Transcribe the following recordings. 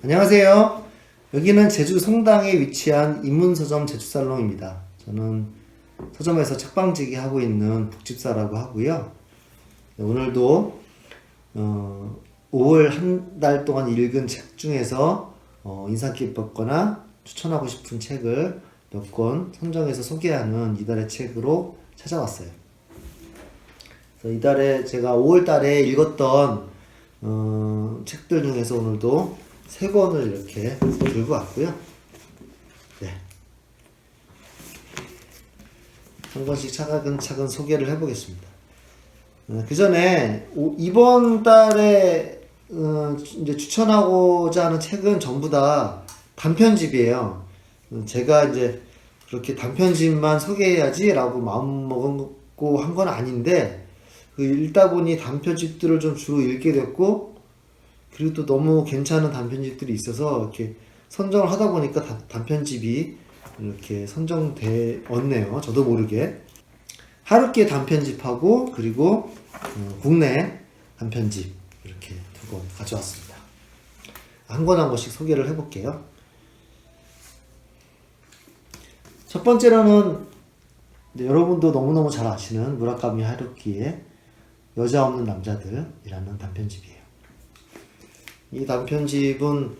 안녕하세요. 여기는 제주 송당에 위치한 인문서점 제주살롱입니다. 저는 서점에서 책방지기 하고 있는 북집사라고 하고요. 네, 오늘도 5월 한 달 동안 읽은 책 중에서 인상 깊었거나 추천하고 싶은 책을 몇 권 선정해서 소개하는 이달의 책으로 찾아왔어요. 그래서 이달에 제가 5월 달에 읽었던 책들 중에서 오늘도 3권을 이렇게 들고 왔고요. 네. 한 권씩 차근차근 소개를 해보겠습니다. 그 전에 이번 달에 이제 추천하고자 하는 책은 전부 다 단편집이에요. 제가 이제 그렇게 단편집만 소개해야지라고 마음먹고 한 건 아닌데 읽다 보니 단편집들을 좀 주로 읽게 됐고, 그리고 또 너무 괜찮은 단편집들이 있어서 이렇게 선정을 하다 보니까 단편집이 이렇게 선정되었네요. 저도 모르게. 하루키의 단편집하고 그리고 국내 단편집 이렇게 두 권 가져왔습니다. 한 권 한 권씩 소개를 해볼게요. 첫 번째로는 여러분도 너무너무 잘 아시는 무라카미 하루키의 여자 없는 남자들이라는 단편집이에요. 이 단편집은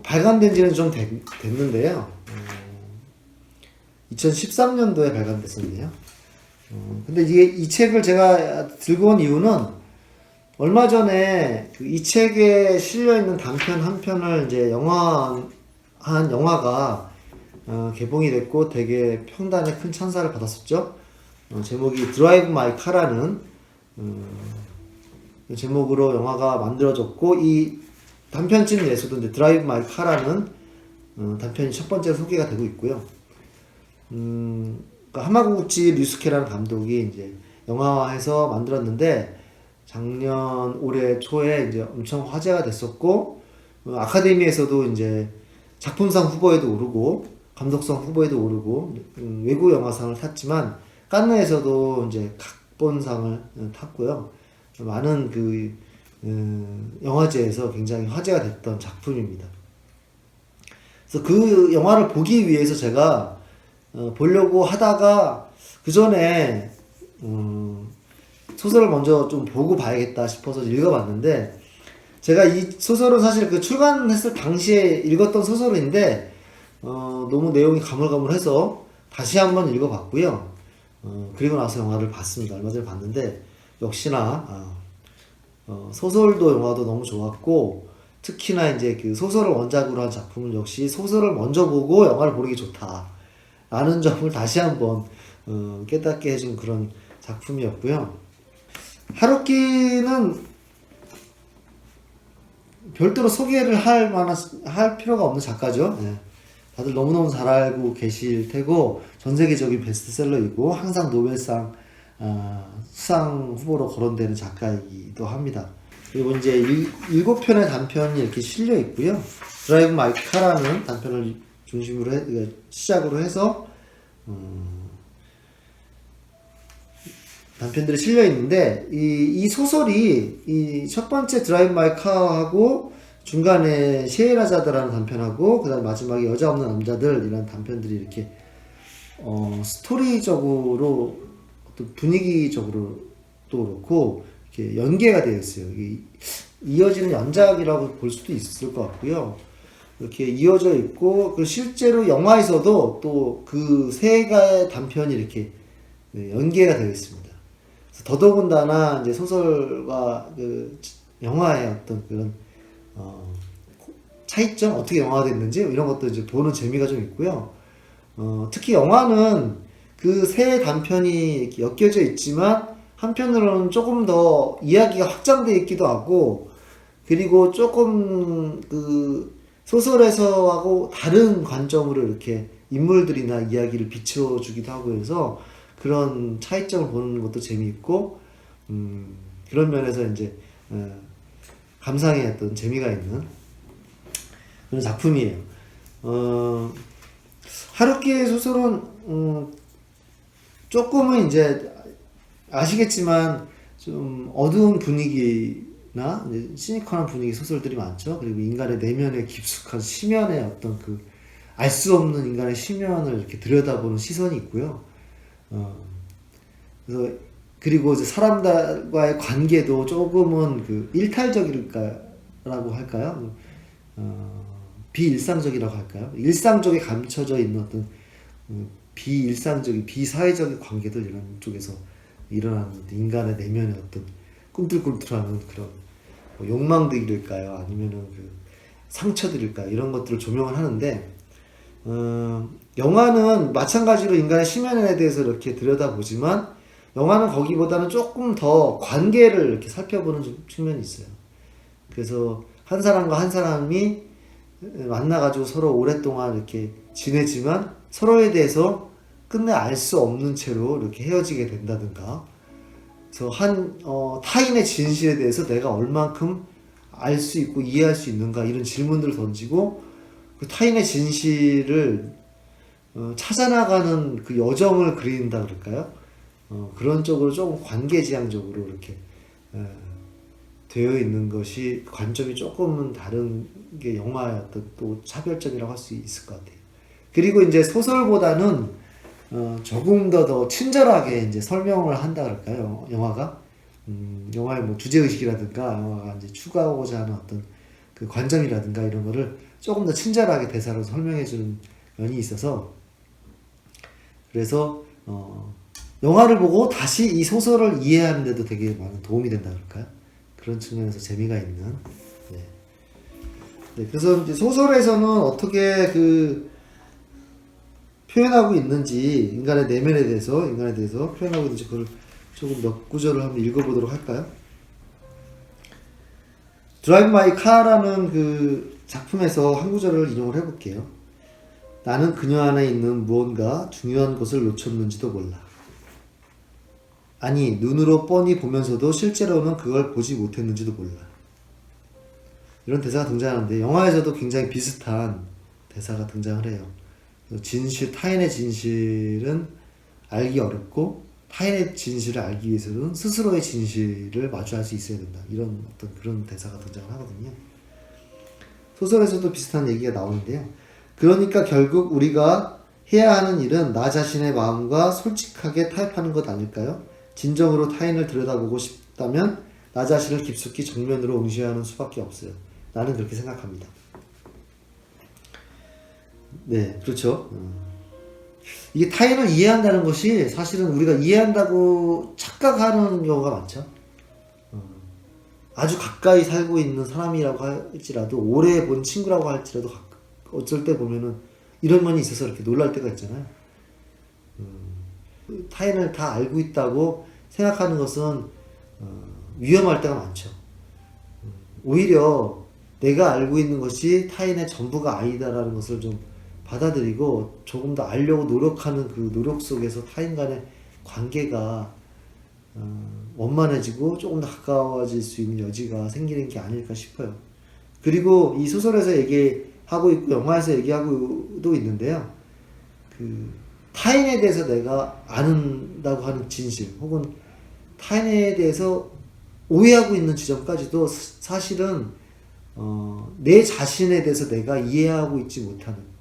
발간된 지는 좀 됐는데요. 2013년도에 발간됐었네요. 근데 이 책을 제가 들고 온 이유는 얼마 전에 이 책에 실려있는 단편 한 편을 이제 영화가 개봉이 됐고 되게 평단에 큰 찬사를 받았었죠. 제목이 드라이브 마이 카라는 제목으로 영화가 만들어졌고, 이 단편집 내에서도 이제 드라이브 마이 카라는 단편이 첫 번째 소개가 되고 있고요. 그러니까 하마구치 류스케라는 감독이 이제 영화화해서 만들었는데 올해 초에 이제 엄청 화제가 됐었고, 아카데미에서도 이제 작품상 후보에도 오르고 감독상 후보에도 오르고 외국 영화상을 탔지만 칸느에서도 이제 각본상을 탔고요. 많은 영화제에서 굉장히 화제가 됐던 작품입니다. 그래서 그 영화를 보기 위해서 제가 보려고 하다가 그 전에 소설을 먼저 좀 보고 봐야겠다 싶어서 읽어봤는데, 제가 이 소설은 사실 그 출간했을 당시에 읽었던 소설인데 너무 내용이 가물가물해서 다시 한번 읽어봤고요. 그리고 나서 영화를 봤습니다. 얼마 전에 봤는데 역시나 소설도 영화도 너무 좋았고, 특히나 이제 그 소설을 원작으로 한 작품은 역시 소설을 먼저 보고 영화를 보는 게 좋다라는 점을 다시 한번 깨닫게 해준 그런 작품이었고요. 하루키는 별도로 소개를 할 필요가 없는 작가죠. 네. 다들 너무너무 잘 알고 계실 테고 전 세계적인 베스트셀러이고 항상 노벨상 수상 후보로 거론되는 작가이기도 합니다. 그리고 이제 7편의 단편이 이렇게 실려 있고요. 드라이브 마이 카라는 단편을 중심으로 시작으로 해서 단편들이 실려 있는데, 이 소설이 이 첫 번째 드라이브 마이 카하고 중간에 셰헤라자드라는 단편하고 그다음 마지막에 여자 없는 남자들이라는 단편들이 이렇게 스토리적으로 또 분위기적으로 또 그렇고 이렇게 연계가 되어 있어요. 이어지는 연작이라고 볼 수도 있을 것 같고요. 이렇게 이어져 있고, 그리고 실제로 영화에서도 또 그 세 가의 단편이 이렇게 연계가 되어 있습니다. 더더군다나 이제 소설과 그 영화의 어떤 그런 차이점, 어떻게 영화가 됐는지 이런 것도 이제 보는 재미가 좀 있고요. 특히 영화는 그 세 단편이 이렇게 엮여져 있지만 한편으로는 조금 더 이야기가 확장되어 있기도 하고, 그리고 조금 그 소설에서하고 다른 관점으로 이렇게 인물들이나 이야기를 비춰주기도 하고 해서 그런 차이점을 보는 것도 재미있고, 그런 면에서 이제 감상의 어떤 재미가 있는 그런 작품이에요. 하루키의 소설은 조금은 이제 아시겠지만 좀 어두운 분위기를 이제 시니컬한 분위기 소설들이 많죠. 그리고 인간의 내면의 깊숙한 심연의 어떤 그 알 수 없는 인간의 심연을 이렇게 들여다보는 시선이 있고요. 그래서 그리고 이제 사람들과의 관계도 조금은 그 일탈적일까라고 할까요? 비일상적이라고 할까요? 일상적에 감춰져 있는 어떤 비일상적인 비사회적인 관계들 이런 쪽에서 일어나는 인간의 내면의 어떤 꿈틀꿈틀하는 그런 뭐 욕망들일까요? 아니면은 그 상처들일까요? 이런 것들을 조명을 하는데 영화는 마찬가지로 인간의 심연에 대해서 이렇게 들여다보지만 영화는 거기보다는 조금 더 관계를 이렇게 살펴보는 측면이 있어요. 그래서 한 사람과 한 사람이 만나가지고 서로 오랫동안 이렇게 지내지만 서로에 대해서 끝내 알 수 없는 채로 이렇게 헤어지게 된다든가. 그래서 타인의 진실에 대해서 내가 얼만큼 알 수 있고 이해할 수 있는가 이런 질문들을 던지고 그 타인의 진실을 찾아나가는 그 여정을 그린다 그럴까요? 그런 쪽으로 조금 관계지향적으로 이렇게 되어 있는 것이 관점이 조금은 다른 게 영화의 어떤 또 차별점이라고 할 수 있을 것 같아요. 그리고 이제 소설보다는 조금 더 친절하게 이제 설명을 한다 그럴까요? 영화가 영화의 뭐 주제의식이라든가 영화가 이제 추구하고자 하는 어떤 그 관점이라든가 이런 거를 조금 더 친절하게 대사로 설명해 주는 면이 있어서 그래서 영화를 보고 다시 이 소설을 이해하는 데도 되게 많은 도움이 된다 그럴까요? 그런 측면에서 재미가 있는 네, 그래서 이제 소설에서는 어떻게 그 표현하고 있는지 인간의 내면에 대해서 표현하고 있는지 그걸 조금 몇 구절을 한번 읽어보도록 할까요? 드라이브 마이 카라는 그 작품에서 한 구절을 인용을 해볼게요. 나는 그녀 안에 있는 무언가 중요한 것을 놓쳤는지도 몰라. 아니, 눈으로 뻔히 보면서도 실제로는 그걸 보지 못했는지도 몰라. 이런 대사가 등장하는데 영화에서도 굉장히 비슷한 대사가 등장을 해요. 타인의 진실은 알기 어렵고 타인의 진실을 알기 위해서는 스스로의 진실을 마주할 수 있어야 된다. 이런 어떤 그런 대사가 등장을 하거든요. 소설에서도 비슷한 얘기가 나오는데요. 그러니까 결국 우리가 해야 하는 일은 나 자신의 마음과 솔직하게 타협하는 것 아닐까요? 진정으로 타인을 들여다보고 싶다면 나 자신을 깊숙이 정면으로 응시하는 수밖에 없어요. 나는 그렇게 생각합니다. 네, 그렇죠. 이게 타인을 이해한다는 것이 사실은 우리가 이해한다고 착각하는 경우가 많죠. 아주 가까이 살고 있는 사람이라고 할지라도 오래 본 친구라고 할지라도 어쩔 때 보면은 이런 면이 있어서 이렇게 놀랄 때가 있잖아요. 타인을 다 알고 있다고 생각하는 것은 위험할 때가 많죠. 오히려 내가 알고 있는 것이 타인의 전부가 아니다라는 것을 좀 받아들이고 조금 더 알려고 노력하는 그 노력 속에서 타인 간의 관계가 원만해지고 조금 더 가까워질 수 있는 여지가 생기는 게 아닐까 싶어요. 그리고 이 소설에서 얘기하고 있고 영화에서 얘기하고도 있는데요. 그 타인에 대해서 내가 아는다고 하는 진실 혹은 타인에 대해서 오해하고 있는 지점까지도 사실은 내 자신에 대해서 내가 이해하고 있지 못하는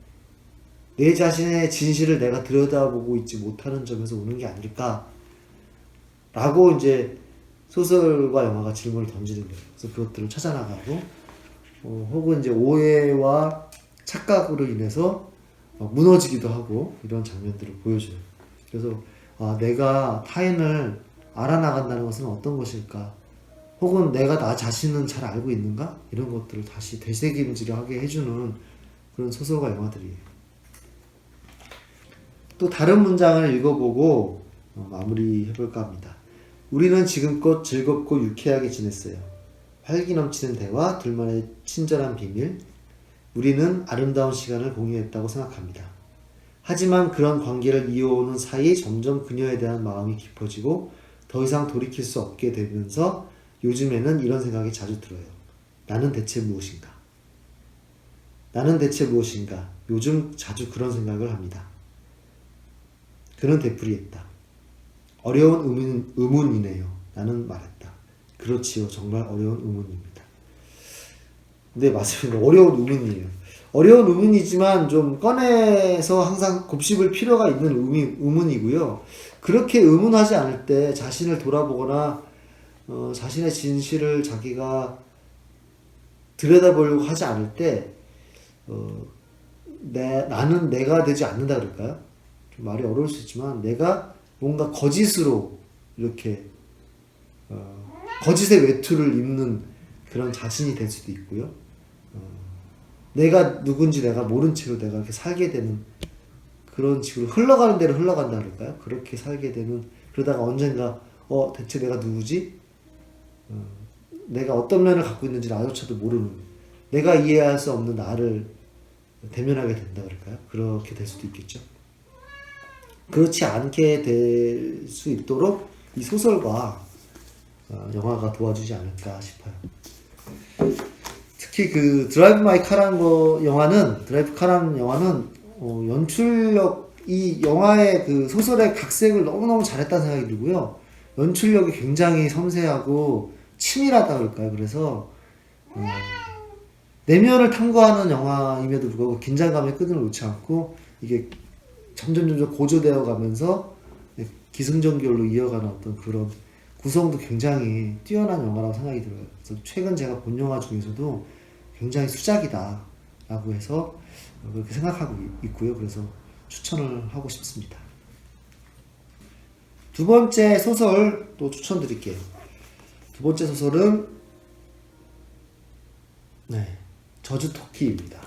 내 자신의 진실을 내가 들여다보고 있지 못하는 점에서 오는 게 아닐까 라고 이제 소설과 영화가 질문을 던지는 거예요. 그래서 그것들을 찾아나가고 혹은 이제 오해와 착각으로 인해서 무너지기도 하고 이런 장면들을 보여줘요. 그래서 내가 타인을 알아나간다는 것은 어떤 것일까? 혹은 내가 나 자신은 잘 알고 있는가? 이런 것들을 다시 되새김질하게 해주는 그런 소설과 영화들이에요. 또 다른 문장을 읽어보고 마무리해볼까 합니다. 우리는 지금껏 즐겁고 유쾌하게 지냈어요. 활기 넘치는 대화, 둘만의 친절한 비밀. 우리는 아름다운 시간을 공유했다고 생각합니다. 하지만 그런 관계를 이어오는 사이 점점 그녀에 대한 마음이 깊어지고 더 이상 돌이킬 수 없게 되면서 요즘에는 이런 생각이 자주 들어요. 나는 대체 무엇인가? 나는 대체 무엇인가? 요즘 자주 그런 생각을 합니다. 그는 되풀이했다. 어려운 의문이네요. 나는 말했다. 그렇지요. 정말 어려운 의문입니다. 네, 맞습니다. 어려운 의문이에요. 어려운 의문이지만 좀 꺼내서 항상 곱씹을 필요가 있는 의문이고요. 그렇게 의문하지 않을 때 자신을 돌아보거나 자신의 진실을 자기가 들여다보려고 하지 않을 때 나는 내가 되지 않는다 그럴까요? 좀 말이 어려울 수 있지만 내가 뭔가 거짓으로 이렇게 거짓의 외투를 입는 그런 자신이 될 수도 있고요. 내가 누군지 내가 모른 채로 내가 이렇게 살게 되는 그런 식으로 흘러가는 대로 흘러간다 그럴까요? 그렇게 살게 되는, 그러다가 언젠가 대체 내가 누구지? 내가 어떤 면을 갖고 있는지 나조차도 모르는, 내가 이해할 수 없는 나를 대면하게 된다 그럴까요? 그렇게 될 수도 있겠죠. 그렇지 않게 될 수 있도록 이 소설과 영화가 도와주지 않을까 싶어요. 특히 그 드라이브 마이 카라는 드라이브 카라는 영화는 연출력, 이 영화의 그 소설의 각색을 너무너무 잘했다는 생각이 들고요. 연출력이 굉장히 섬세하고 치밀하다 그럴까요? 그래서 내면을 탐구하는 영화임에도 불구하고 긴장감의 끈을 놓지 않고 이게 점점 고조되어 가면서 기승전결로 이어가는 어떤 그런 구성도 굉장히 뛰어난 영화라고 생각이 들어요. 그래서 최근 제가 본 영화 중에서도 굉장히 수작이다 라고 해서 그렇게 생각하고 있고요. 그래서 추천을 하고 싶습니다. 두 번째 소설 또 추천드릴게요. 두 번째 소설은 저주토끼입니다.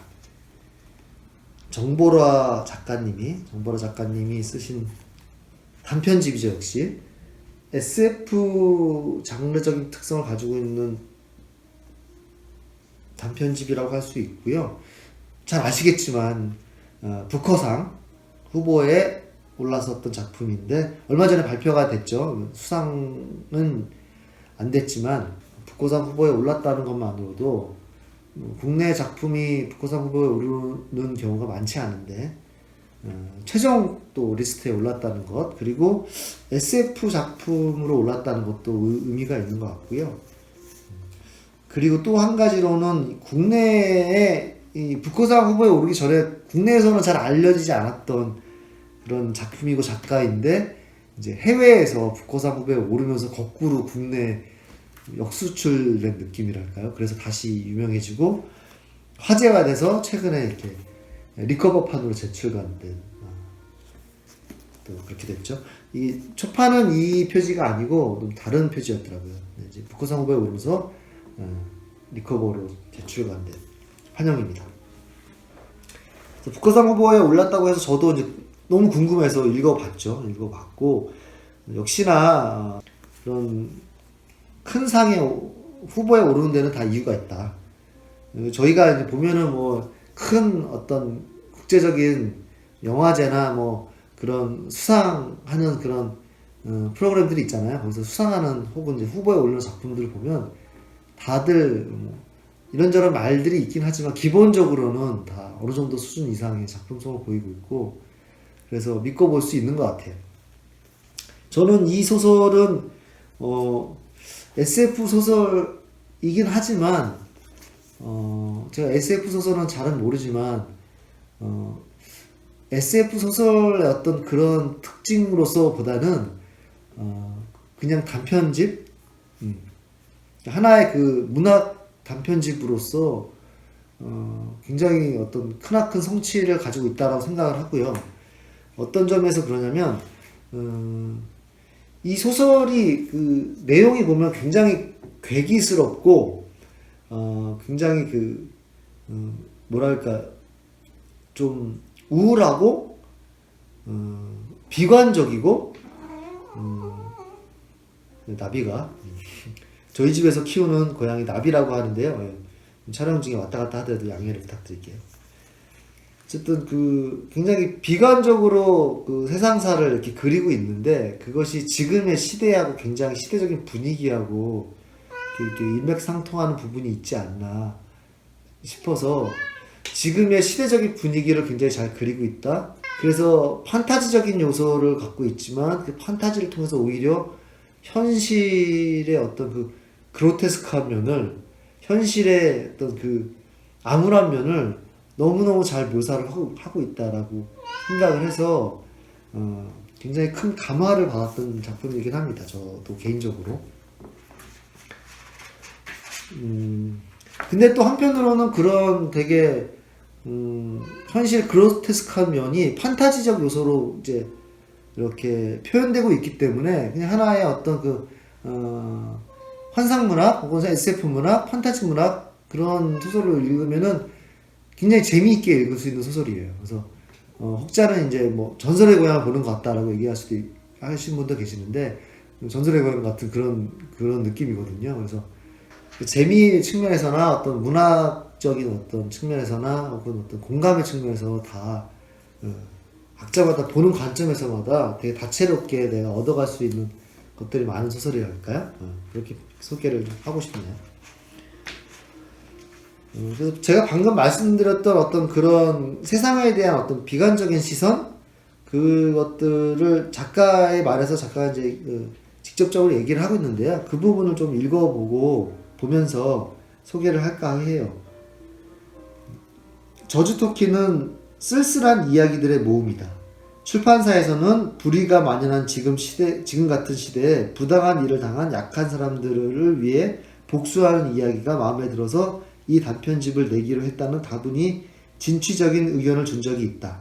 정보라 작가님이 쓰신 단편집이죠. 역시 SF 장르적인 특성을 가지고 있는 단편집이라고 할 수 있고요. 잘 아시겠지만 부커상 후보에 올랐었던 작품인데 얼마 전에 발표가 됐죠. 수상은 안 됐지만 부커상 후보에 올랐다는 것만으로도 국내 작품이 부커상 후보에 오르는 경우가 많지 않은데 최종 또 리스트에 올랐다는 것, 그리고 SF 작품으로 올랐다는 것도 의미가 있는 것 같고요. 그리고 또 한 가지로는 국내에 이 부커상 후보에 오르기 전에 국내에서는 잘 알려지지 않았던 그런 작품이고 작가인데 이제 해외에서 부커상 후보에 오르면서 거꾸로 국내 역수출된 느낌이랄까요? 그래서 다시 유명해지고 화제가 돼서 최근에 이렇게 리커버판으로 재출간된 또 그렇게 됐죠. 이 초판은 이 표지가 아니고 좀 다른 표지였더라고요. 이제 부커상 후보에 오르면서 리커버로 재출간된 환영입니다. 부커상 후보에 올랐다고 해서 저도 이제 너무 궁금해서 읽어봤고 역시나 그런 큰 상의 후보에 오르는 데는 다 이유가 있다. 저희가 이제 보면은 뭐 큰 어떤 국제적인 영화제나 뭐 그런 수상하는 그런 프로그램들이 있잖아요. 거기서 수상하는 혹은 이제 후보에 오르는 작품들을 보면 다들 뭐 이런저런 말들이 있긴 하지만 기본적으로는 다 어느 정도 수준 이상의 작품성을 보이고 있고 그래서 믿고 볼 수 있는 것 같아요. 저는 이 소설은 SF 소설이긴 하지만 제가 SF 소설은 잘은 모르지만 SF 소설의 어떤 그런 특징으로서 보다는 그냥 단편집 하나의 그 문학 단편집으로서 굉장히 어떤 크나큰 성취를 가지고 있다라고 생각을 하고요. 어떤 점에서 그러냐면 이 소설이 그 내용이 보면 굉장히 괴기스럽고 굉장히 그 뭐랄까 좀 우울하고 비관적이고 나비가 저희 집에서 키우는 고양이 나비라고 하는데요. 촬영 중에 왔다 갔다 하더라도 양해를 부탁드릴게요. 어쨌든 그 굉장히 비관적으로 그 세상사를 이렇게 그리고 있는데 그것이 지금의 시대하고 굉장히 시대적인 분위기하고 이렇게 일맥상통하는 부분이 있지 않나 싶어서 지금의 시대적인 분위기를 굉장히 잘 그리고 있다. 그래서 판타지적인 요소를 갖고 있지만 그 판타지를 통해서 오히려 현실의 어떤 그 그로테스크한 면을, 현실의 어떤 그 암울한 면을 너무너무 잘 묘사를 하고 있다라고 생각을 해서 굉장히 큰 감화를 받았던 작품이긴 합니다. 저도 개인적으로. 근데 또 한편으로는 그런 되게 현실 그로테스크한 면이 판타지적 요소로 이제 이렇게 표현되고 있기 때문에 그냥 하나의 어떤 그 환상문학 혹은 SF 문학, 판타지 문학 그런 소설을 읽으면은 굉장히 재미있게 읽을 수 있는 소설이에요. 그래서 혹자는 이제 뭐 전설의 고향을 보는 것 같다라고 얘기할 수도 하시는 분도 계시는데 전설의 고향 같은 그런 느낌이거든요. 그래서 그 재미 측면에서나 어떤 문학적인 어떤 측면에서나 혹은 어떤 공감의 측면에서 다 각자마다 보는 관점에서마다 되게 다채롭게 내가 얻어갈 수 있는 것들이 많은 소설이랄까요? 그렇게 소개를 하고 싶네요. 그래서 제가 방금 말씀드렸던 어떤 그런 세상에 대한 어떤 비관적인 시선, 그것들을 작가의 말에서 작가가 이제 직접적으로 얘기를 하고 있는데요. 그 부분을 좀 읽어보고 보면서 소개를 할까 해요. 저주토끼는 쓸쓸한 이야기들의 모음이다. 출판사에서는 불의가 만연한 지금 같은 시대에 부당한 일을 당한 약한 사람들을 위해 복수하는 이야기가 마음에 들어서 이 단편집을 내기로 했다는 다분히 진취적인 의견을 준 적이 있다.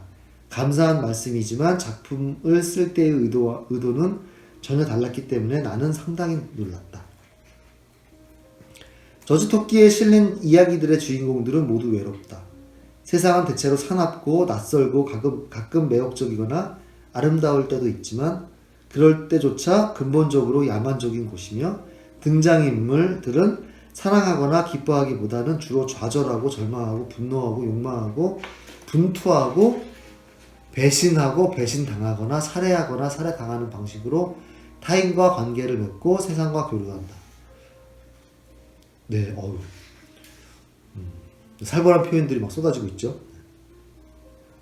감사한 말씀이지만 작품을 쓸 때의 의도는 전혀 달랐기 때문에 나는 상당히 놀랐다. 저주토끼에 실린 이야기들의 주인공들은 모두 외롭다. 세상은 대체로 사납고 낯설고 가끔 매혹적이거나 아름다울 때도 있지만 그럴 때조차 근본적으로 야만적인 곳이며 등장인물들은 사랑하거나 기뻐하기보다는 주로 좌절하고 절망하고 분노하고 욕망하고 분투하고 배신하고 배신당하거나 살해하거나 살해당하는 방식으로 타인과 관계를 맺고 세상과 교류한다. 네, 살벌한 표현들이 막 쏟아지고 있죠.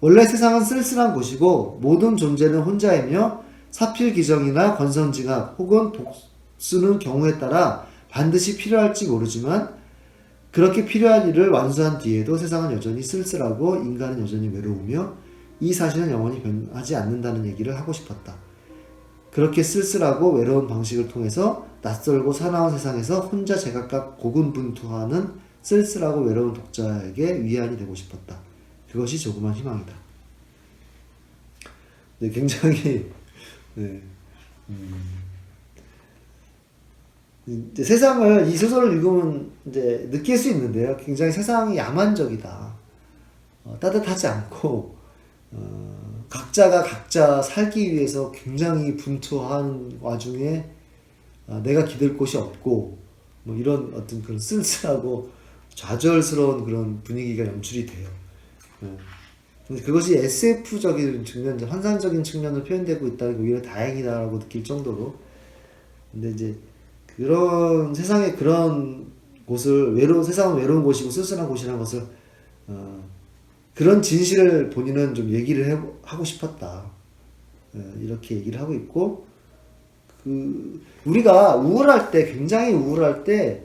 원래 세상은 쓸쓸한 곳이고 모든 존재는 혼자이며 사필기정이나 권선징악 혹은 복수는 경우에 따라 반드시 필요할지 모르지만 그렇게 필요한 일을 완수한 뒤에도 세상은 여전히 쓸쓸하고 인간은 여전히 외로우며 이 사실은 영원히 변하지 않는다는 얘기를 하고 싶었다. 그렇게 쓸쓸하고 외로운 방식을 통해서 낯설고 사나운 세상에서 혼자 제각각 고군분투하는 쓸쓸하고 외로운 독자에게 위안이 되고 싶었다. 그것이 조그만 희망이다. 네, 굉장히 네. 이제 세상을 이 소설을 읽으면 이제 느낄 수 있는데요. 굉장히 세상이 야만적이다. 따뜻하지 않고 각자가 각자 살기 위해서 굉장히 분투하는 와중에 내가 기댈 곳이 없고 뭐 이런 어떤 그런 쓸쓸하고 좌절스러운 그런 분위기가 연출이 돼요. 근데 그것이 SF적인 측면, 환상적인 측면으로 표현되고 있다는 게 오히려 다행이다라고 느낄 정도로. 근데 이제 그런 세상에 그런 곳을 세상은 외로운 곳이고 쓸쓸한 곳이라는 것을 그런 진실을 본인은 좀 얘기를 하고 싶었다. 이렇게 얘기를 하고 있고, 우리가 우울할 때, 굉장히 우울할 때,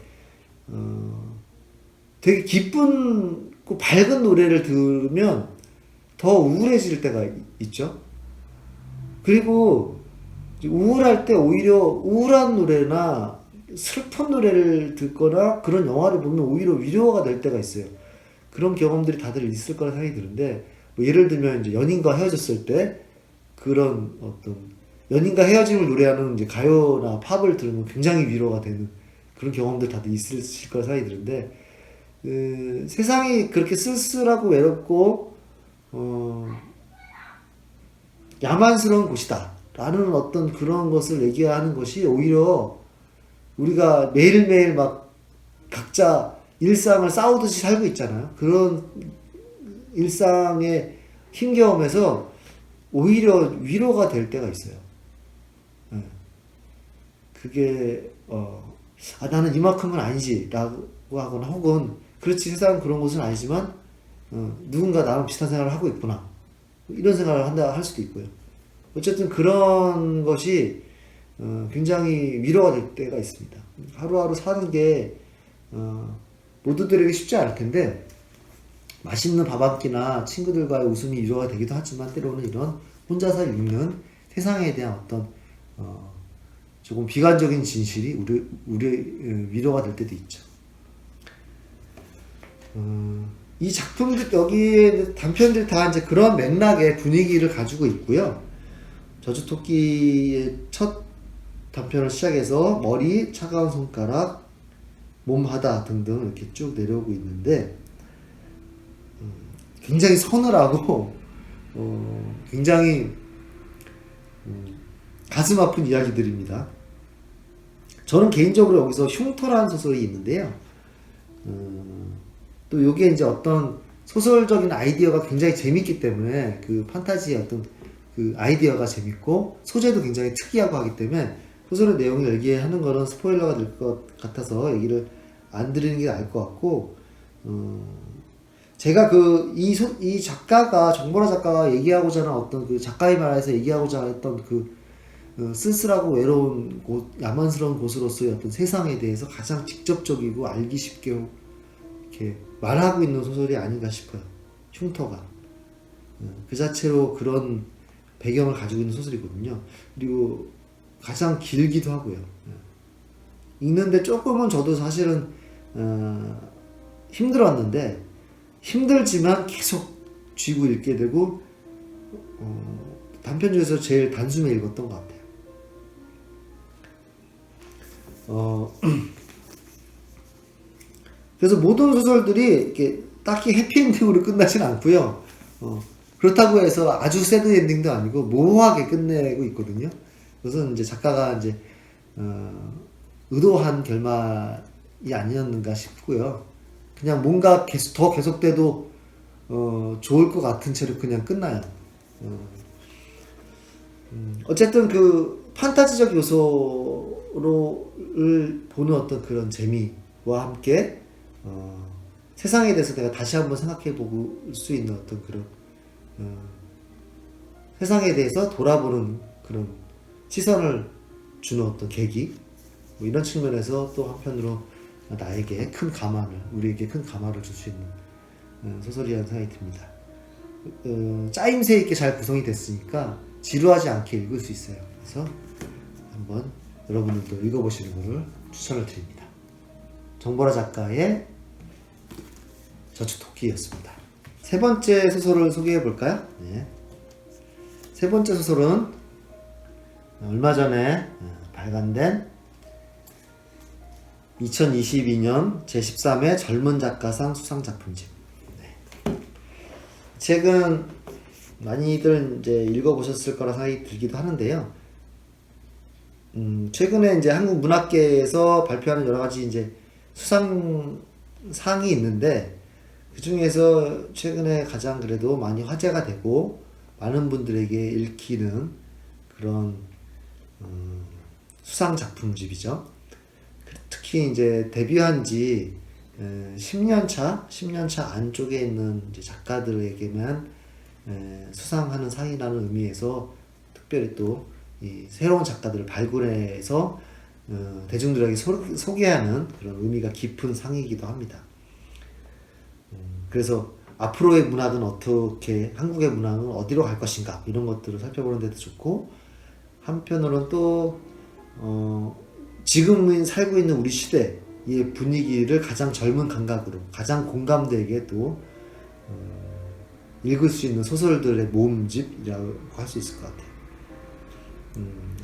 되게 기쁜, 밝은 노래를 들으면 더 우울해질 때가 있죠. 그리고 우울할 때 오히려 우울한 노래나 슬픈 노래를 듣거나 그런 영화를 보면 오히려 위로가 될 때가 있어요. 그런 경험들이 다들 있을 거라 생각이 드는데, 뭐 예를 들면 이제 연인과 헤어졌을 때 그런 어떤 연인과 헤어짐을 노래하는 이제 가요나 팝을 들으면 굉장히 위로가 되는 그런 경험들 다들 있으실 거라 생각이 드는데, 세상이 그렇게 쓸쓸하고 외롭고 야만스러운 곳이다 라는 어떤 그런 것을 얘기하는 것이 오히려 우리가 매일매일 막 각자 일상을 싸우듯이 살고 있잖아요. 그런 일상의 힘겨움에서 오히려 위로가 될 때가 있어요. 그게 나는 이만큼은 아니지 라고 하거나 혹은 그렇지 세상은 그런 곳은 아니지만 누군가 나랑 비슷한 생각을 하고 있구나 이런 생각을 할 수도 있고요. 어쨌든 그런 것이 굉장히 위로가 될 때가 있습니다. 하루하루 사는 게 모두들에게 쉽지 않을 텐데, 맛있는 밥 한 끼나 친구들과의 웃음이 위로가 되기도 하지만, 때로는 이런 혼자서 읽는 세상에 대한 어떤 조금 비관적인 진실이 우리 위로가 될 때도 있죠. 이 작품들, 여기에 단편들 다 이제 그런 맥락의 분위기를 가지고 있고요. 저주토끼의 첫 단편을 시작해서 머리, 차가운 손가락, 몸하다 등등 이렇게 쭉 내려오고 있는데, 굉장히 서늘하고 굉장히 가슴 아픈 이야기들입니다. 저는 개인적으로 여기서 흉터라는 소설이 있는데요. 또 요게 이제 어떤 소설적인 아이디어가 굉장히 재밌기 때문에, 그 판타지의 어떤 그 아이디어가 재밌고 소재도 굉장히 특이하고 하기 때문에 소설의 내용을 얘기하는 거는 스포일러가 될 것 같아서 얘기를 안 드리는 게 나을 것 같고, 제가 이 작가가, 정보라 작가가 얘기하고자 하는 어떤 그 작가의 말에서 얘기하고자 했던 그 쓸쓸하고 외로운 곳, 야만스러운 곳으로서의 어떤 세상에 대해서 가장 직접적이고 알기 쉽게 이렇게 말하고 있는 소설이 아닌가 싶어요. 흉터가. 그 자체로 그런 배경을 가지고 있는 소설이거든요. 그리고 가장 길기도 하고요. 읽는데 조금은 저도 사실은 힘들었는데, 힘들지만 계속 쥐고 읽게 되고, 단편 중에서 제일 단숨에 읽었던 것 같아요. 그래서 모든 소설들이 이렇게 딱히 해피엔딩으로 끝나진 않고요. 그렇다고 해서 아주 새드 엔딩도 아니고 모호하게 끝내고 있거든요. 그것은 이제 작가가 이제 의도한 결말이 아니었는가 싶고요. 그냥 뭔가 더 계속돼도 좋을 것 같은 채로 그냥 끝나요. 어쨌든 그 판타지적 요소를 보는 어떤 그런 재미와 함께 세상에 대해서 내가 다시 한번 생각해 볼 수 있는 어떤 그런 세상에 대해서 돌아보는 그런 시선을 주는 어떤 계기, 뭐 이런 측면에서 또 한편으로 나에게 큰 감화를, 우리에게 큰 감화를 줄 수 있는 소설이라는 생각이 듭니다. 짜임새 있게 잘 구성이 됐으니까 지루하지 않게 읽을 수 있어요. 그래서 한번 여러분들도 읽어보시는 것을 추천을 드립니다. 정보라 작가의 저주토끼였습니다. 세 번째 소설을 소개해 볼까요? 네. 세 번째 소설은 얼마 전에 발간된 2022년 제13회 젊은 작가상 수상작품집. 네. 책은 많이들 이제 읽어보셨을 거라 생각이 들기도 하는데요. 최근에 이제 한국 문학계에서 발표하는 여러 가지 이제 수상상이 있는데, 그 중에서 최근에 가장 그래도 많이 화제가 되고 많은 분들에게 읽히는 그런 수상 작품집이죠. 특히 이제 데뷔한 지 10년 차 안쪽에 있는 이제 작가들에게만 수상하는 상이라는 의미에서 특별히 또 이 새로운 작가들을 발굴해서 대중들에게 소개하는 그런 의미가 깊은 상이기도 합니다. 그래서 앞으로의 문학은 어떻게, 한국의 문학은 어디로 갈 것인가, 이런 것들을 살펴보는 데도 좋고, 한편으로는 또 지금 살고 있는 우리 시대의 분위기를 가장 젊은 감각으로, 가장 공감되게 또 읽을 수 있는 소설들의 모음집이라고 할 수 있을 것 같아요.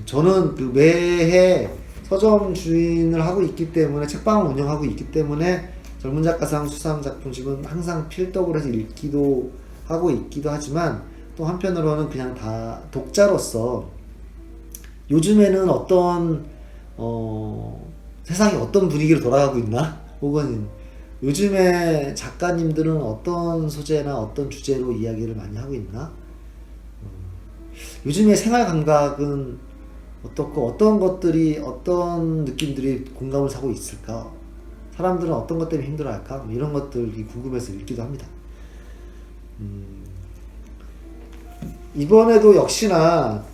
저는 그 매해 서점 주인을 하고 있기 때문에, 책방을 운영하고 있기 때문에 젊은 작가상 수상 작품집은 항상 필독을 해서 읽기도 하고 있기도 하지만, 또 한편으로는 그냥 다 독자로서 요즘에는 어떤 세상이 어떤 분위기로 돌아가고 있나, 혹은 요즘에 작가님들은 어떤 소재나 어떤 주제로 이야기를 많이 하고 있나, 요즘의 생활 감각은 어떻고, 어떤 것들이, 어떤 느낌들이 공감을 사고 있을까, 사람들은 어떤 것 때문에 힘들어할까, 뭐 이런 것들이 궁금해서 읽기도 합니다. 이번에도 역시나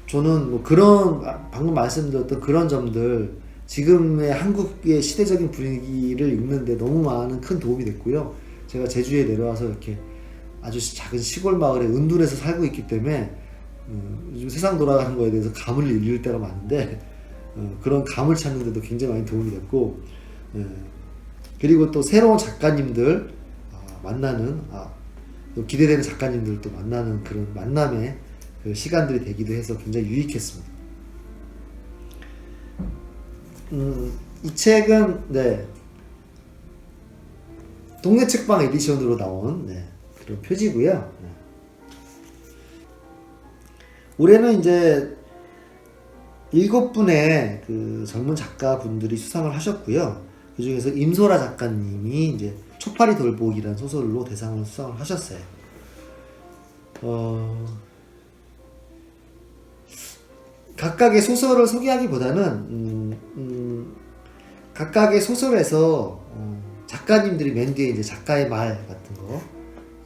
저는 뭐 그런, 방금 말씀드렸던 그런 점들, 지금의 한국의 시대적인 분위기를 읽는데 너무 많은 큰 도움이 됐고요. 제가 제주에 내려와서 이렇게 아주 작은 시골 마을에 은둔해서 살고 있기 때문에 요즘 세상 돌아가는 거에 대해서 감을 잃을 때가 많은데 그런 감을 찾는 데도 굉장히 많이 도움이 됐고, 그리고 또 새로운 작가님들 만나는 또 기대되는 작가님들 또 만나는 그런 만남의 그 시간들이 되기도 해서 굉장히 유익했습니다. 이 책은 동네 책방 에디션으로 나온 그런 표지고요. 올해는 이제 7분의 그 젊은 작가분들이 수상을 하셨고요. 그 중에서 임소라 작가님이 이제 초파리 돌보기라는 소설로 대상을 수상을 하셨어요. 각각의 소설을 소개하기보다는 각각의 소설에서 작가님들이 맨 뒤에 이제 작가의 말 같은 거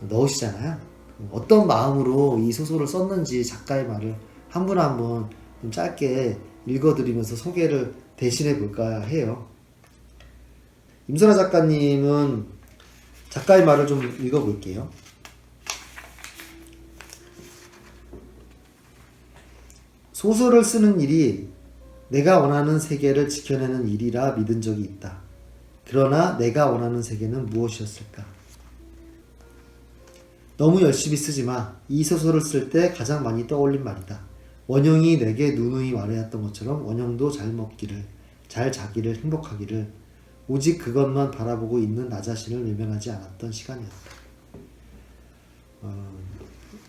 넣으시잖아요. 어떤 마음으로 이 소설을 썼는지 작가의 말을 한 분 한 분 좀 짧게 읽어드리면서 소개를 대신해 볼까 해요. 임선아 작가님은 작가의 말을 좀 읽어볼게요. 소설을 쓰는 일이 내가 원하는 세계를 지켜내는 일이라 믿은 적이 있다. 그러나 내가 원하는 세계는 무엇이었을까? 너무 열심히 쓰지 마. 이 소설을 쓸 때 가장 많이 떠올린 말이다. 원영이 내게 누누이 말해왔던 것처럼 원영도 잘 먹기를, 잘 자기를, 행복하기를, 오직 그것만 바라보고 있는 나 자신을 외면하지 않았던 시간이었다.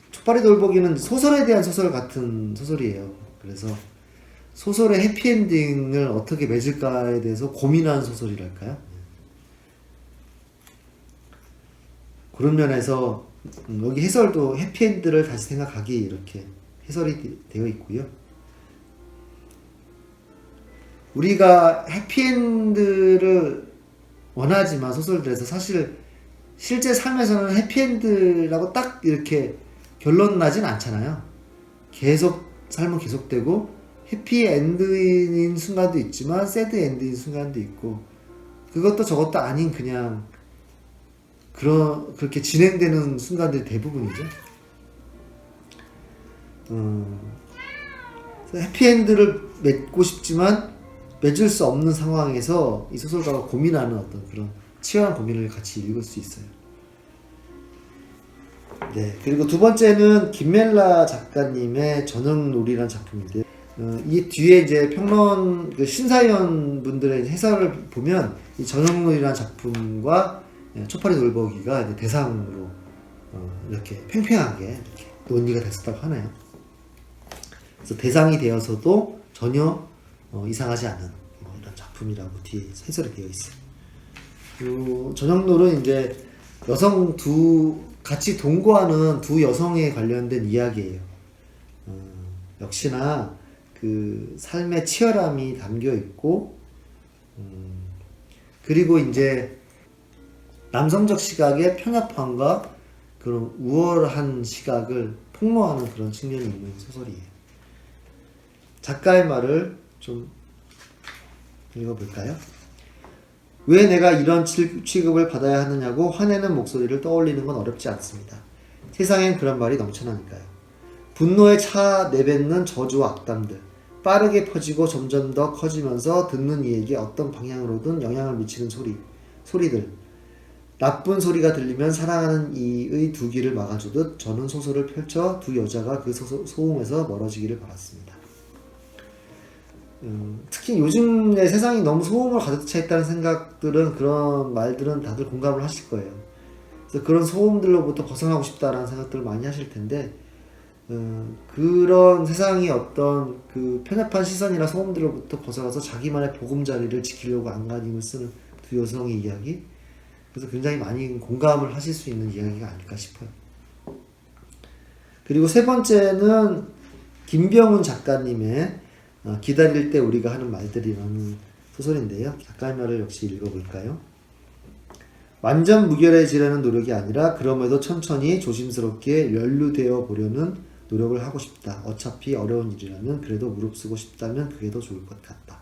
촛발이 돌보기는 소설에 대한 소설 같은 소설이에요. 그래서 소설의 해피엔딩을 어떻게 맺을까에 대해서 고민하는 소설이랄까요? 그런 면에서 여기 해설도 해피엔드를 다시 생각하기 이렇게 해설이 되어 있고요. 우리가 해피엔드를 원하지만 소설들에서 사실 실제 삶에서는 해피엔드라고 딱 이렇게 결론 나진 않잖아요. 계속 삶은 계속되고 해피엔드인 순간도 있지만 새드엔드인 순간도 있고, 그것도 저것도 아닌 그냥 그렇게 진행되는 순간들이 대부분이죠. 해피엔드를 맺고 싶지만 맺을 수 없는 상황에서 이 소설가가 고민하는 어떤 그런 치열한 고민을 같이 읽을 수 있어요. 그리고 두 번째는 김멜라 작가님의 저녁놀이라는 작품인데, 이 뒤에 이제 평론 신사위원 분들의 해설을 보면 이 저녁놀이라는 작품과 초파리 돌보기가 이제 대상으로 이렇게 팽팽하게 이렇게 논의가 됐었다고 하네요. 그래서 대상이 되어서도 전혀 이상하지 않은 이런 작품이라고 뒤에 해설이 되어 있어요. 저녁놀은 이제 여성 같이 동거하는 두 여성에 관련된 이야기예요. 역시나 그 삶의 치열함이 담겨 있고, 그리고 이제 남성적 시각의 편협함과 그런 우월한 시각을 폭로하는 그런 측면이 있는 소설이에요. 작가의 말을 좀 읽어볼까요? 왜 내가 이런 취급을 받아야 하느냐고 화내는 목소리를 떠올리는 건 어렵지 않습니다. 세상엔 그런 말이 넘쳐나니까요. 분노에 차 내뱉는 저주와 악담들, 빠르게 퍼지고 점점 더 커지면서 듣는 이에게 어떤 방향으로든 영향을 미치는 소리들, 나쁜 소리가 들리면 사랑하는 이의 두 귀를 막아주듯 저는 소설을 펼쳐 두 여자가 그 소음에서 멀어지기를 바랐습니다. 특히 요즘의 세상이 너무 소음으로 가득 차 있다는 생각들은, 그런 말들은 다들 공감을 하실 거예요. 그래서 그런 소음들로부터 벗어나고 싶다라는 생각들을 많이 하실 텐데, 그런 세상이 어떤 그 편협한 시선이나 소음들로부터 벗어나서 자기만의 보금자리를 지키려고 안간힘을 쓰는 두 여성의 이야기, 그래서 굉장히 많이 공감을 하실 수 있는 이야기가 아닐까 싶어요. 그리고 세 번째는 김병훈 작가님의 기다릴 때 우리가 하는 말들이라는 소설인데요. 작가의 말을 역시 읽어볼까요? 완전 무결해지려는 노력이 아니라 그럼에도 천천히 조심스럽게 연루되어 보려는 노력을 하고 싶다. 어차피 어려운 일이라면 그래도 무릅쓰고 싶다면 그게 더 좋을 것 같다.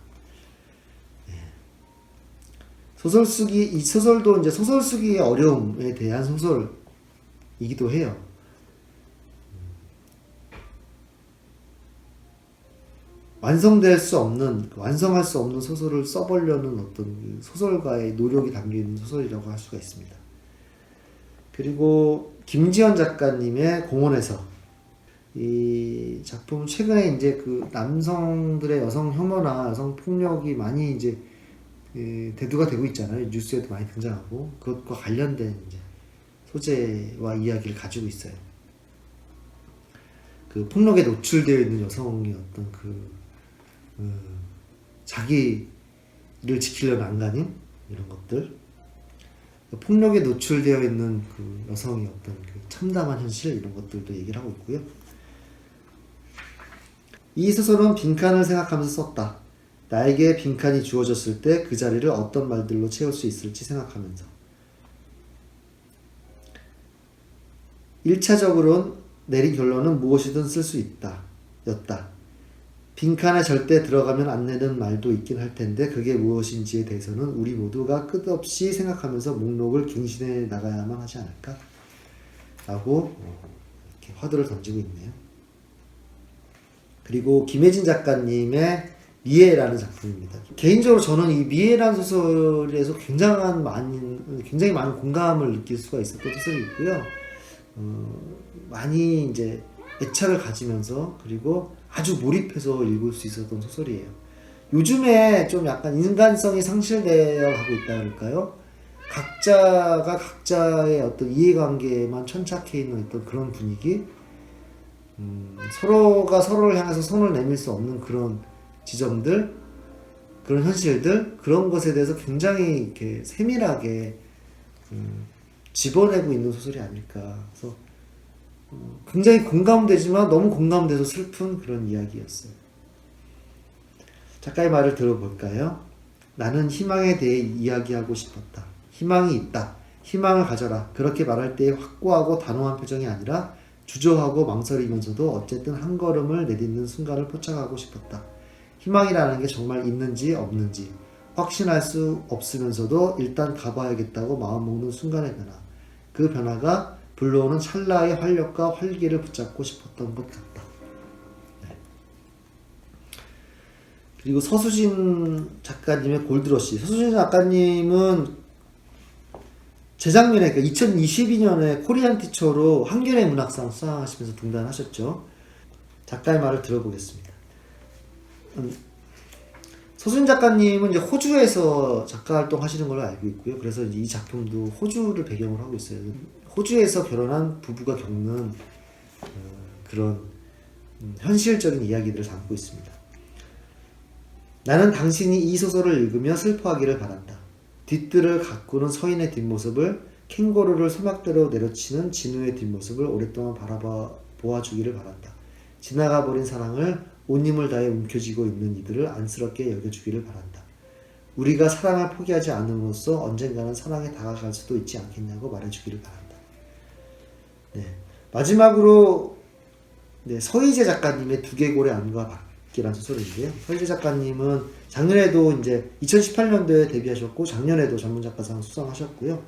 이 소설도 이제 소설 쓰기의 어려움에 대한 소설이기도 해요. 완성할 수 없는 소설을 써보려는 어떤 소설가의 노력이 담겨 있는 소설이라고 할 수가 있습니다. 그리고 김지연 작가님의 공원에서, 이 작품은 최근에 이제 그 남성들의 여성 혐오나 여성 폭력이 많이 이제 대두가 되고 있잖아요. 뉴스에도 많이 등장하고, 그것과 관련된 이제 소재와 이야기를 가지고 있어요. 그 폭력에 노출되어 있는 여성의 어떤 자기를 지키려는 안간힘, 이런 것들, 폭력에 노출되어 있는 그 여성의 어떤 그 참담한 현실, 이런 것들도 얘기를 하고 있고요. 이 소설은 빈칸을 생각하면서 썼다. 나에게 빈칸이 주어졌을 때 그 자리를 어떤 말들로 채울 수 있을지 생각하면서. 1차적으로는 내린 결론은 무엇이든 쓸 수 있다 였다. 빈칸에 절대 들어가면 안 되는 말도 있긴 할 텐데 그게 무엇인지에 대해서는 우리 모두가 끝없이 생각하면서 목록을 갱신해 나가야만 하지 않을까? 라고 이렇게 화두를 던지고 있네요. 그리고 김혜진 작가님의 미애라는 작품입니다. 개인적으로 저는 이 미애라는 소설에서 굉장히 많은 공감을 느낄 수가 있었던 소설이고요. 많이 이제 애착을 가지면서, 그리고 아주 몰입해서 읽을 수 있었던 소설이에요. 요즘에 좀 약간 인간성이 상실되어 가고 있다 그럴까요? 각자가 각자의 어떤 이해관계에만 천착해 있는 어떤 그런 분위기, 서로가 서로를 향해서 손을 내밀 수 없는 그런 지점들, 그런 현실들, 그런 것에 대해서 굉장히 이렇게 세밀하게 집어내고 있는 소설이 아닐까. 그래서 굉장히 공감되지만 너무 공감돼서 슬픈 그런 이야기였어요. 작가의 말을 들어볼까요? 나는 희망에 대해 이야기하고 싶었다. 희망이 있다. 희망을 가져라. 그렇게 말할 때의 확고하고 단호한 표정이 아니라 주저하고 망설이면서도 어쨌든 한 걸음을 내딛는 순간을 포착하고 싶었다. 희망이라는 게 정말 있는지 없는지 확신할 수 없으면서도 일단 가봐야겠다고 마음먹는 순간의 변화. 그 변화가 불러오는 찰나의 활력과 활기를 붙잡고 싶었던 것 같다. 네. 그리고 서수진 작가님의 골드러시. 서수진 작가님은 재작년에, 그러니까 2022년에 코리안 티처로 한겨레 문학상 수상하시면서 등단하셨죠. 작가의 말을 들어보겠습니다. 서수진 작가님은 이제 호주에서 작가 활동 하시는 걸로 알고 있고요. 그래서 이 작품도 호주를 배경으로 하고 있어요. 호주에서 결혼한 부부가 겪는 그런 현실적인 이야기들을 담고 있습니다. 나는 당신이 이 소설을 읽으며 슬퍼하기를 바란다. 뒤뜰을 가꾸는 서인의 뒷모습을, 캥거루를 소막대로 내려치는 진우의 뒷모습을 오랫동안 보아주기를 바란다. 지나가버린 사랑을 온 힘을 다해 움켜쥐고 있는 이들을 안쓰럽게 여겨주기를 바란다. 우리가 사랑을 포기하지 않음으로써 언젠가는 사랑에 다가갈 수도 있지 않겠냐고 말해주기를 바란다. 네. 마지막으로 서희재 작가님의 두개골의 안과 밖이라는 소설인데요. 서희재 작가님은 작년에도 이제 2018년도에 데뷔하셨고 작년에도 전문작가상 수상하셨고요.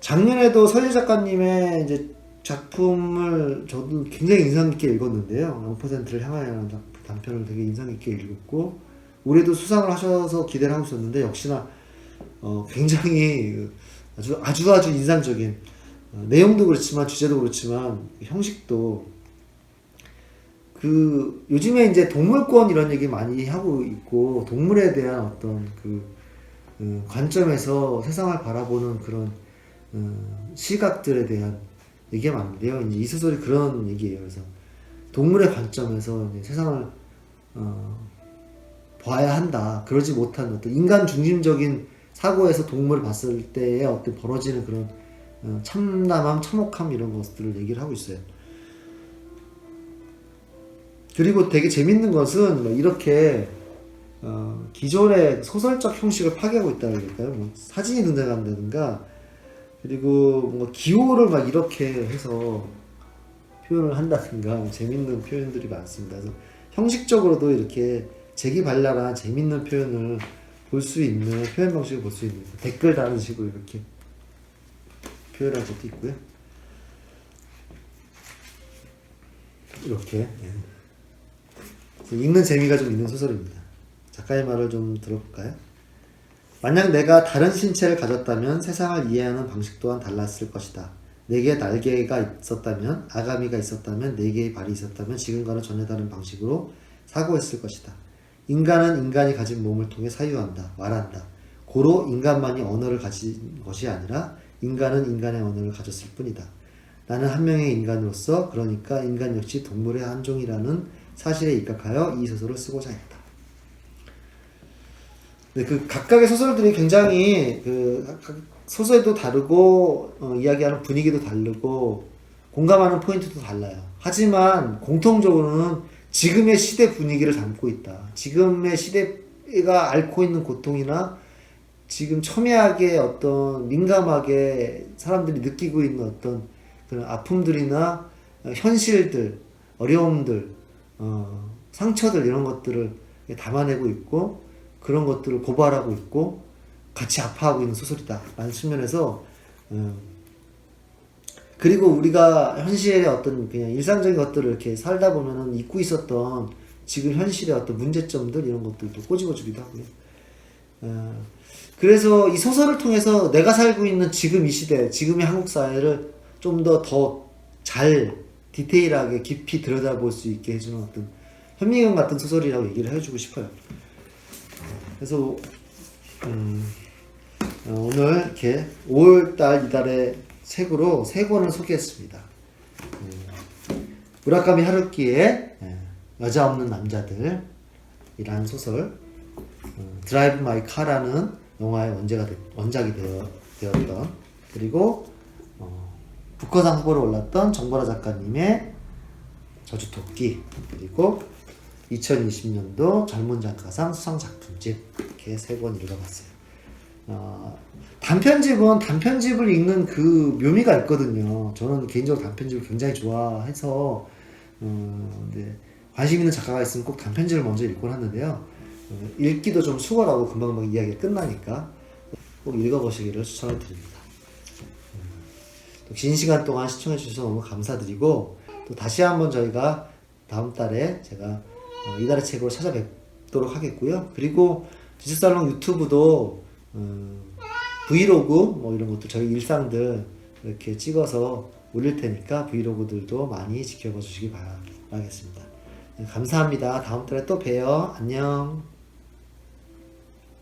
작년에도 서희재 작가님의 이제 작품을 저도 굉장히 인상 깊게 읽었는데요. 0%를 향하여라는 단편을 되게 인상 깊게 읽었고, 올해도 수상을 하셔서 기대를 하고 있었는데 역시나 굉장히 아주 인상적인, 내용도 그렇지만 주제도 그렇지만 형식도, 요즘에 이제 동물권 이런 얘기 많이 하고 있고 동물에 대한 어떤 관점에서 세상을 바라보는 그런 시각들에 대한 얘기가 많은데요. 이제 이 소설이 그런 얘기예요. 그래서 동물의 관점에서 이제 세상을 봐야 한다. 그러지 못한 어떤 인간 중심적인 사고에서 동물을 봤을 때에 어떤 벌어지는 그런 참담함, 참혹함 이런 것들을 얘기를 하고 있어요. 그리고 되게 재밌는 것은 이렇게 기존의 소설적 형식을 파괴하고 있다고 할까요? 사진이 등장한다든가, 그리고 뭔가 기호를 막 이렇게 해서 표현을 한다든가 재밌는 표현들이 많습니다. 그래서 형식적으로도 이렇게 재기발랄한 재밌는 표현을 볼 수 있는 표현 방식을 볼 수 있는 댓글 다는 식으로 이렇게 표현할 것도 있고요. 이렇게 읽는 재미가 좀 있는 소설입니다. 작가의 말을 좀 들어볼까요? 만약 내가 다른 신체를 가졌다면 세상을 이해하는 방식 또한 달랐을 것이다. 내게 날개가 있었다면, 아가미가 있었다면, 네 개의 발이 있었다면 지금과는 전혀 다른 방식으로 사고했을 것이다. 인간은 인간이 가진 몸을 통해 사유한다, 말한다. 고로 인간만이 언어를 가진 것이 아니라 인간은 인간의 언어를 가졌을 뿐이다. 나는 한 명의 인간으로서, 그러니까 인간 역시 동물의 한 종이라는 사실에 입각하여 이 소설을 쓰고자 했다. 네, 그 각각의 소설들이 굉장히 소설도 다르고 이야기하는 분위기도 다르고 공감하는 포인트도 달라요. 하지만 공통적으로는 지금의 시대 분위기를 담고 있다. 지금의 시대가 앓고 있는 고통이나 지금 첨예하게 어떤 민감하게 사람들이 느끼고 있는 어떤 그런 아픔들이나 현실들, 어려움들, 상처들 이런 것들을 담아내고 있고 그런 것들을 고발하고 있고 같이 아파하고 있는 소설이다 라는 측면에서 그리고 우리가 현실의 어떤 그냥 일상적인 것들을 이렇게 살다 보면은 잊고 있었던 지금 현실의 어떤 문제점들 이런 것들도 꼬집어주기도 하고요. 그래서 이 소설을 통해서 내가 살고 있는 지금 이 시대, 지금의 한국 사회를 좀 더 잘 디테일하게 깊이 들여다볼 수 있게 해주는 어떤 현미경 같은 소설이라고 얘기를 해주고 싶어요. 그래서 오늘 이렇게 5월달 이달의 책으로 3권을 소개했습니다. 무라카미 하루키의 여자 없는 남자들이라는 소설, 드라이브 마이 카라는 영화의 원작이 되었던, 그리고 부커상 후보로 올랐던 정보라 작가님의 저주토끼, 그리고 2020년도 젊은 작가상 수상작품집, 이렇게 3권 읽어봤어요. 단편집을 읽는 그 묘미가 있거든요. 저는 개인적으로 단편집을 굉장히 좋아해서 관심 있는 작가가 있으면 꼭 단편집을 먼저 읽곤 하는데요. 읽기도 좀 수월하고 금방금방 이야기가 끝나니까 꼭 읽어보시기를 추천을 드립니다. 또 긴 시간 동안 시청해 주셔서 너무 감사드리고, 또 다시 한번 저희가 다음 달에 제가 이달의 책으로 찾아뵙도록 하겠고요. 그리고 디지털sal롱 유튜브도 브이로그 뭐 이런 것도 저희 일상들 이렇게 찍어서 올릴 테니까 브이로그들도 많이 지켜봐 주시기 바라겠습니다. 감사합니다. 다음 달에 또 봬요. 안녕.